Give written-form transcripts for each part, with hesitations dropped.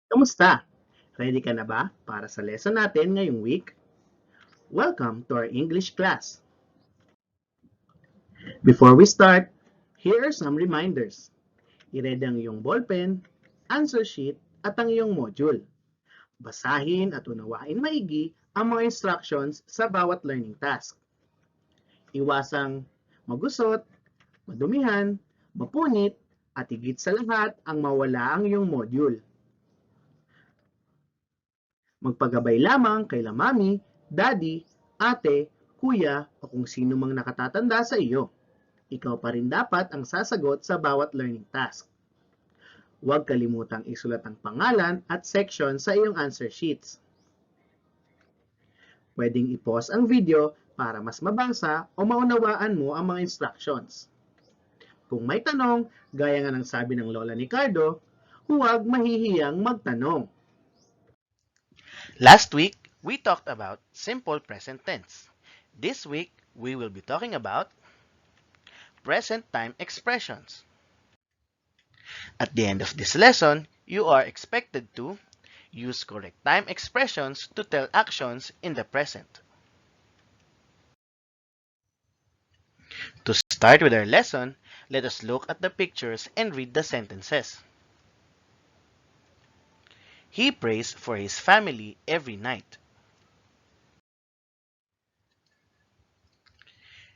Kamusta? Ready ka na ba para sa lesson natin ngayong week? Welcome to our English class. Before we start, here are some reminders. I-read ang iyong ballpen, answer sheet, at ang iyong module. Basahin at unawain maigi ang mga instructions sa bawat learning task. Iwasang magusot, madumihan, mapunit, at higit sa lahat ang mawala ang iyong module. Magpagabay lamang kay mami, daddy, ate, kuya o kung sino mang nakatatanda sa iyo. Ikaw pa rin dapat ang sasagot sa bawat learning task. Huwag kalimutang isulat ang pangalan at section sa iyong answer sheets. Pwedeng i-pause ang video para mas mabasa o maunawaan mo ang mga instructions. Kung may tanong, gaya nga ng sabi ng lola ni Cardo, huwag mahihiyang magtanong. Last week, we talked about simple present tense. This week, we will be talking about present time expressions. At the end of this lesson, you are expected to use correct time expressions to tell actions in the present. To start with our lesson, let us look at the pictures and read the sentences. He prays for his family every night.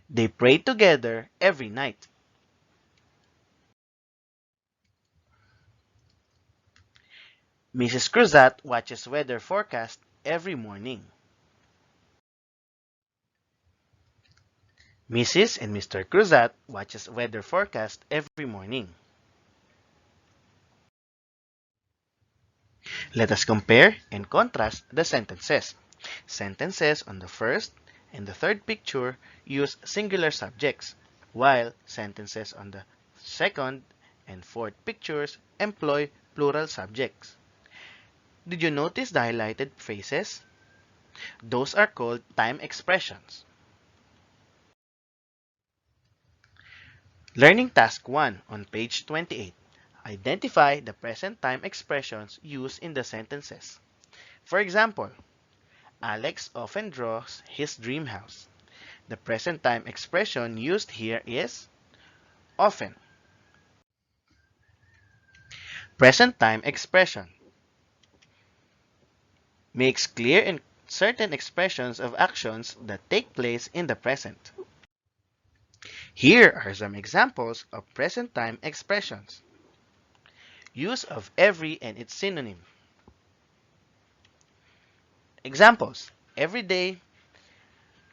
They pray together every night. Mrs. Cruzat watches weather forecast every morning. Mrs. and Mr. Cruzat watches weather forecast every morning. Let us compare and contrast the sentences. Sentences on the first and the third picture use singular subjects, while sentences on the second and fourth pictures employ plural subjects. Did you notice the highlighted phrases? Those are called time expressions. Learning Task 1 on page 28. Identify the present time expressions used in the sentences. For example, Alex often draws his dream house. The present time expression used here is often. Present time expression makes clear and certain expressions of actions that take place in the present. Here are some examples of present time expressions. Use of every and its synonym. Examples: every day,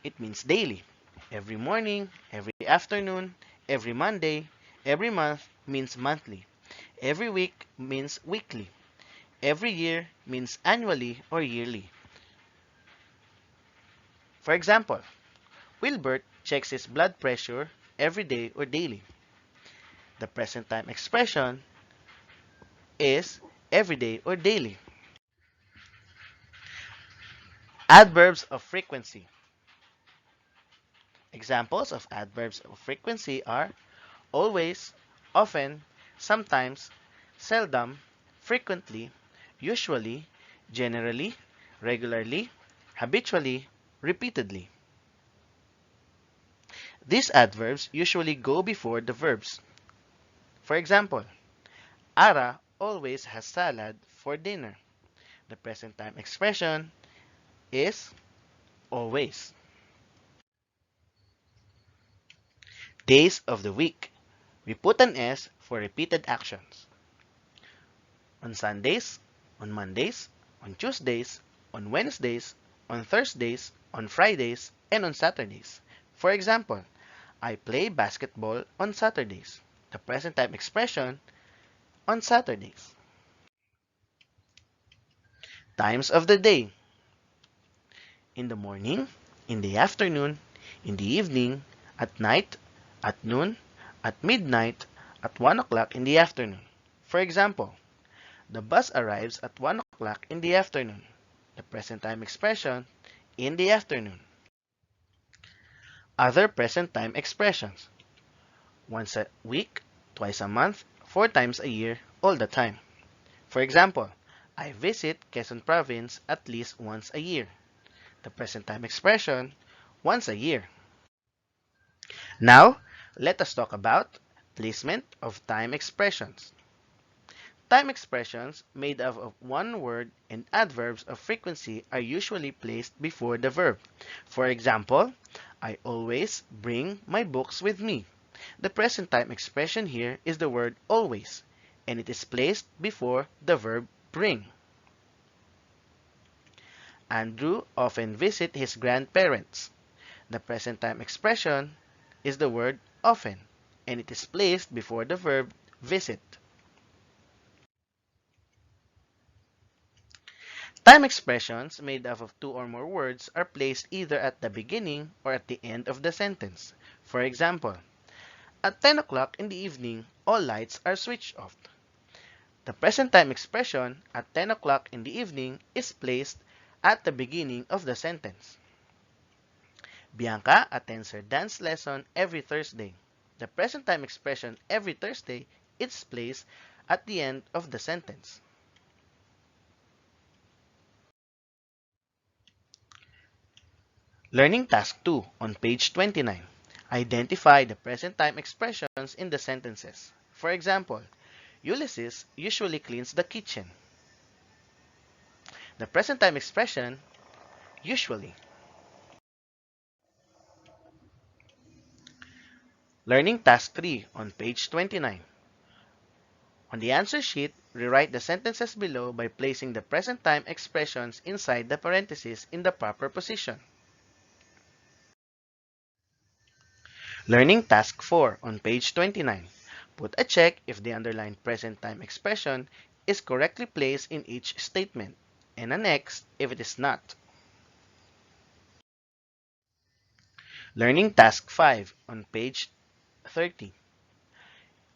it means daily. Every morning, every afternoon, every Monday, every month means monthly. Every week means weekly. Every year means annually or yearly. For example, Wilbert checks his blood pressure every day or daily. The present time expression is every day or daily. Adverbs of frequency. Examples of adverbs of frequency are always, often, sometimes, seldom, frequently, usually, generally, regularly, habitually, repeatedly. These adverbs usually go before the verbs. For example, Ara always has salad for dinner. The present time expression is always. Days of the week. We put an S for repeated actions. On Sundays, on Mondays, on Tuesdays, on Wednesdays, on Thursdays, on Fridays, and on Saturdays. For example, I play basketball on Saturdays. The present time expression, on Saturdays. Times of the day. In the morning, in the afternoon, in the evening, at night, at noon, at midnight, at 1 o'clock in the afternoon. For example, the bus arrives at 1 o'clock in the afternoon. The present time expression, in the afternoon. Other present time expressions. Once a week, twice a month, 4 times a year, all the time. For example, I visit Quezon Province at least once a year. The present time expression, once a year. Now, let us talk about placement of time expressions. Time expressions made up of one word and adverbs of frequency are usually placed before the verb. For example, I always bring my books with me. The present time expression here is the word always, and it is placed before the verb bring. Andrew often visits his grandparents. The present time expression is the word often, and it is placed before the verb visit. Time expressions made up of two or more words are placed either at the beginning or at the end of the sentence. For example, at 10 o'clock in the evening, all lights are switched off. The present time expression at 10 o'clock in the evening is placed at the beginning of the sentence. Bianca attends her dance lesson every Thursday. The present time expression every Thursday is placed at the end of the sentence. Learning Task 2 on page 29. Identify the present time expressions in the sentences. For example, Ulysses usually cleans the kitchen. The present time expression, usually. Learning Task 3 on page 29. On the answer sheet, rewrite the sentences below by placing the present time expressions inside the parentheses in the proper position. Learning Task 4 on page 29. Put a check if the underlined present time expression is correctly placed in each statement, and an X if it is not. Learning Task 5 on page 30.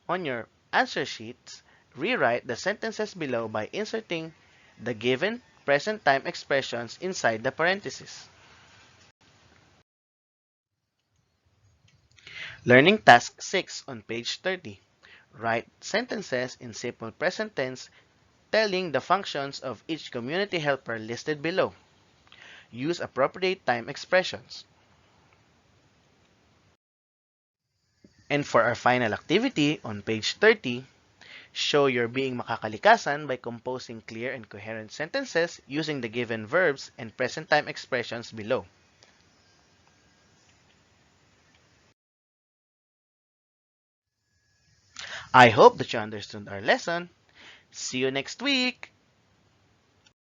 On your answer sheets, rewrite the sentences below by inserting the given present time expressions inside the parentheses. Learning Task 6 on page 30. Write sentences in simple present tense telling the functions of each community helper listed below. Use appropriate time expressions. And for our final activity on page 30, show your being makakalikasan by composing clear and coherent sentences using the given verbs and present time expressions below. I hope that you understood our lesson. See you next week!